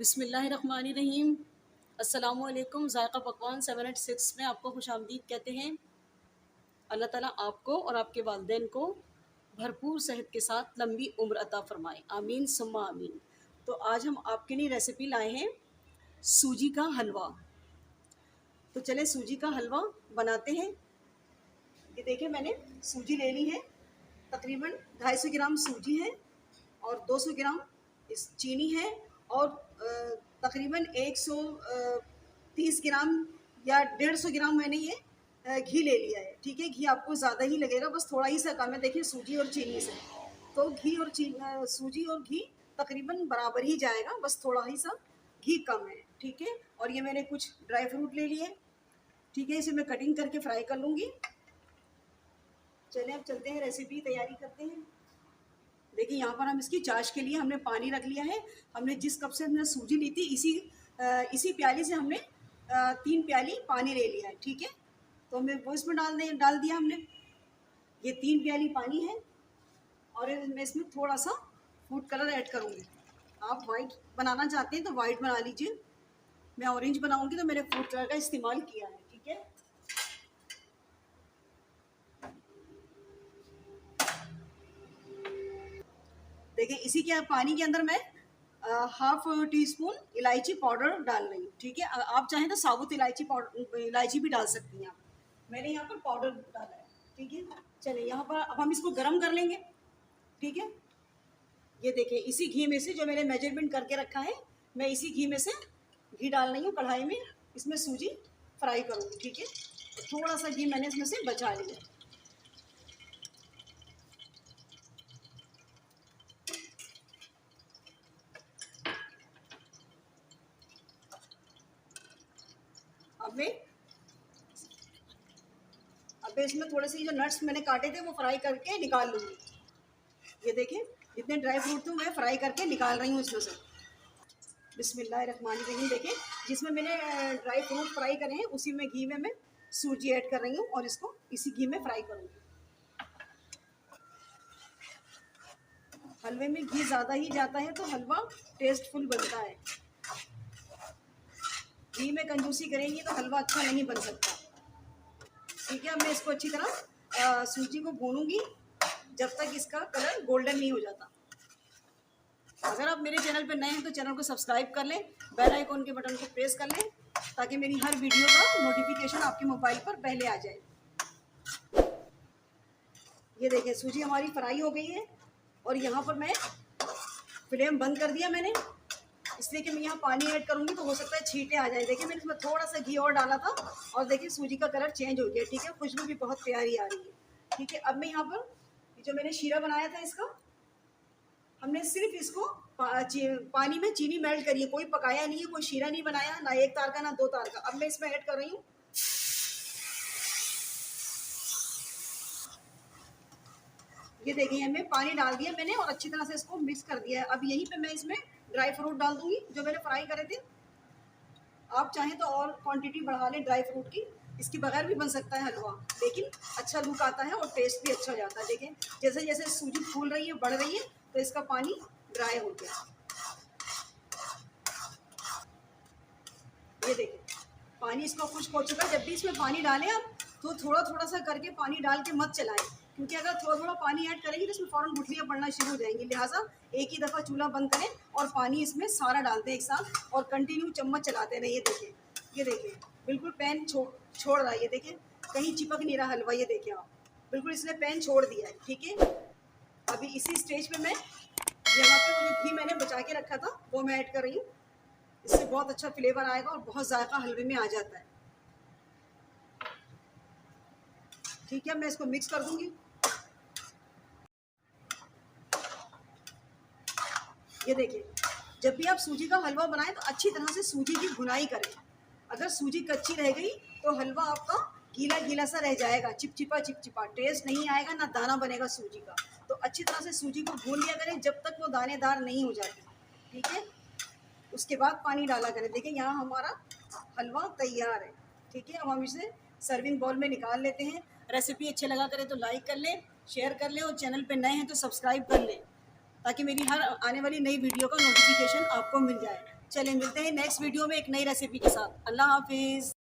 बिस्मिल्लाहिर्रहमानिर्रहीम। अस्सलामुअलैकुम। ज़ायक़ा पकवान 786 में आपको खुशामदीद कहते हैं। अल्लाह ताला आपको और आपके वालिदैन को भरपूर सेहत के साथ लंबी उम्र अता फ़रमाए, आमीन सुम्मा आमीन। तो आज हम आपके लिए रेसिपी लाए हैं सूजी का हलवा। तो चले सूजी का हलवा बनाते हैं। ये देखिए मैंने सूजी ले ली है, तकरीबन 250 ग्राम सूजी है और 200 ग्राम इस चीनी है और तकरीबन 130 ग्राम या 150 ग्राम मैंने ये घी ले लिया है। ठीक है, घी आपको ज़्यादा ही लगेगा, बस थोड़ा ही सा कम है। देखिए सूजी और चीनी से तो घी और सूजी और घी तकरीबन बराबर ही जाएगा, बस थोड़ा ही सा घी कम है। ठीक है, और ये मैंने कुछ ड्राई फ्रूट ले लिए। ठीक है, इसे मैं कटिंग करके फ्राई कर लूँगी। चलिए अब चलते हैं, रेसिपी तैयारी करते हैं। देखिए यहाँ पर हम इसकी चाश के लिए हमने पानी रख लिया है। हमने जिस कप से हमने सूजी ली थी इसी प्याली से हमने 3 प्याली पानी ले लिया है। ठीक है, तो हमें वो इसमें डाल दिया हमने। ये 3 प्याली पानी है और मैं इसमें थोड़ा सा फूड कलर ऐड करूँगी। आप वाइट बनाना चाहते हैं तो वाइट बना लीजिए, मैं ऑरेंज बनाऊँगी तो मैंने फूड कलर का इस्तेमाल किया है। ठीक है, देखिए इसी के पानी के अंदर मैं हाफ टी स्पून इलायची पाउडर डाल रही हूँ। ठीक है, आप चाहें तो साबुत इलायची भी डाल सकती हैं आप। मैंने यहाँ पर पाउडर डाला है। ठीक है, चलिए यहाँ पर अब हम इसको गरम कर लेंगे। ठीक है, ये देखिए इसी घी में से जो मैंने मेजरमेंट करके रखा है, मैं इसी घी में से घी डाल रही हूँ कढ़ाई में। इसमें सूजी फ्राई करूँगी। ठीक है, थोड़ा सा घी मैंने इसमें से बचा लिया। अब इसमें थोड़े से जो नट्स मैंने काटे थे वो फ्राई करके निकाल लूँगी। ये देखिए जितने ड्राई फ्रूट थे मैं फ्राई करके निकाल रही हूँ इसमें से। बिस्मिल्लाहिर्रहमानिर्रहीम। देखिए जिसमें मैंने ड्राई फ्रूट फ्राई करे हैं उसी में घी में मैं सूजी ऐड कर रही हूँ और इसको इसी घी में फ्राई करूँगी। हलवे में घी ज़्यादा ही जाता है तो हलवा टेस्टफुल बनता है। घी में कंजूसी करेंगी तो हलवा अच्छा नहीं बन सकता। ठीक है, अब मैं इसको अच्छी तरह सूजी को भूनूंगी जब तक इसका कलर गोल्डन नहीं हो जाता। अगर आप मेरे चैनल पर नए हैं तो चैनल को सब्सक्राइब कर लें, बेल आइकॉन के बटन को प्रेस कर लें ताकि मेरी हर वीडियो का नोटिफिकेशन आपके मोबाइल पर पहले आ जाए। ये देखिए सूजी हमारी फ्राई हो गई है और यहाँ पर मैं फ्लेम बंद कर दिया मैंने, इसलिए कि मैं यहाँ पानी ऐड करूँगी तो हो सकता है छींटे आ जाए। देखिए मैंने इसमें थोड़ा सा घी और डाला था और देखिए सूजी का कलर चेंज हो गया। ठीक है, खुशबू भी बहुत प्यारी आ रही है। ठीक है, अब मैं यहाँ पर जो मैंने शीरा बनाया था इसका, हमने सिर्फ इसको पानी में चीनी मेल्ट करी है, कोई पकाया नहीं है, कोई शीरा नहीं बनाया, ना 1 तार का ना 2 तार का। अब मैं इसमें ऐड कर रही हूँ। ये देखिए हमें पानी डाल दिया मैंने और अच्छी तरह से इसको मिक्स कर दिया है। अब यहीं पे मैं इसमें ड्राई फ्रूट डाल दूंगी जो मैंने फ्राई करे थे। आप चाहें तो और क्वांटिटी बढ़ा लें ड्राई फ्रूट की, इसके बगैर भी बन सकता है हलवा, लेकिन अच्छा लुक आता है और टेस्ट भी अच्छा जाता है। देखें जैसे जैसे सूजी फूल रही है, बढ़ रही है, तो इसका पानी ड्राई हो गया। ये देखिए पानी इसका खुश्क हो चुका है। जब भी इसमें पानी डालें आप तो थोड़ा थोड़ा सा करके पानी डाल के मत चलाएं, क्योंकि अगर थोड़ा थोड़ा पानी ऐड करेंगे तो इसमें फ़ौरन गुठलियाँ पड़ना शुरू हो जाएंगी। लिहाजा एक ही दफ़ा चूल्हा बंद करें और पानी इसमें सारा डालते हैं एक साथ और कंटिन्यू चम्मच चलाते रहे। ये देखिए बिल्कुल पैन छोड़ रहा है। ये देखिए कहीं चिपक नहीं रहा हलवा। ये देखिए आप बिल्कुल इसने पैन छोड़ दिया है। ठीक है, अभी इसी स्टेज पे मैं यहाँ पे वो जो घी मैंने बचा के रखा था वो मैं ऐड कर रही हूँ। इससे बहुत अच्छा फ्लेवर आएगा और बहुत जायका हलवे में आ जाता है। ठीक है, मैं इसको मिक्स कर दूंगी। ये देखिए जब भी आप सूजी का हलवा बनाएं तो अच्छी तरह से सूजी की भुनाई करें। अगर सूजी कच्ची रह गई तो हलवा आपका गीला गीला सा रह जाएगा, चिपचिपा चिपचिपा, टेस्ट नहीं आएगा, ना दाना बनेगा सूजी का। तो अच्छी तरह से सूजी को भून लिया करें जब तक वो दानेदार नहीं हो जाती। ठीक है, उसके बाद पानी डाला करें। देखिए यहाँ हमारा हलवा तैयार है। ठीक है, अब हम इसे सर्विंग बाउल में निकाल लेते हैं। रेसिपी अच्छे लगा करें तो लाइक कर लें, शेयर कर लें और चैनल पे नए हैं तो सब्सक्राइब कर लें ताकि मेरी हर आने वाली नई वीडियो का नोटिफिकेशन आपको मिल जाए। चलिए मिलते हैं नेक्स्ट वीडियो में एक नई रेसिपी के साथ। अल्लाह हाफिज़।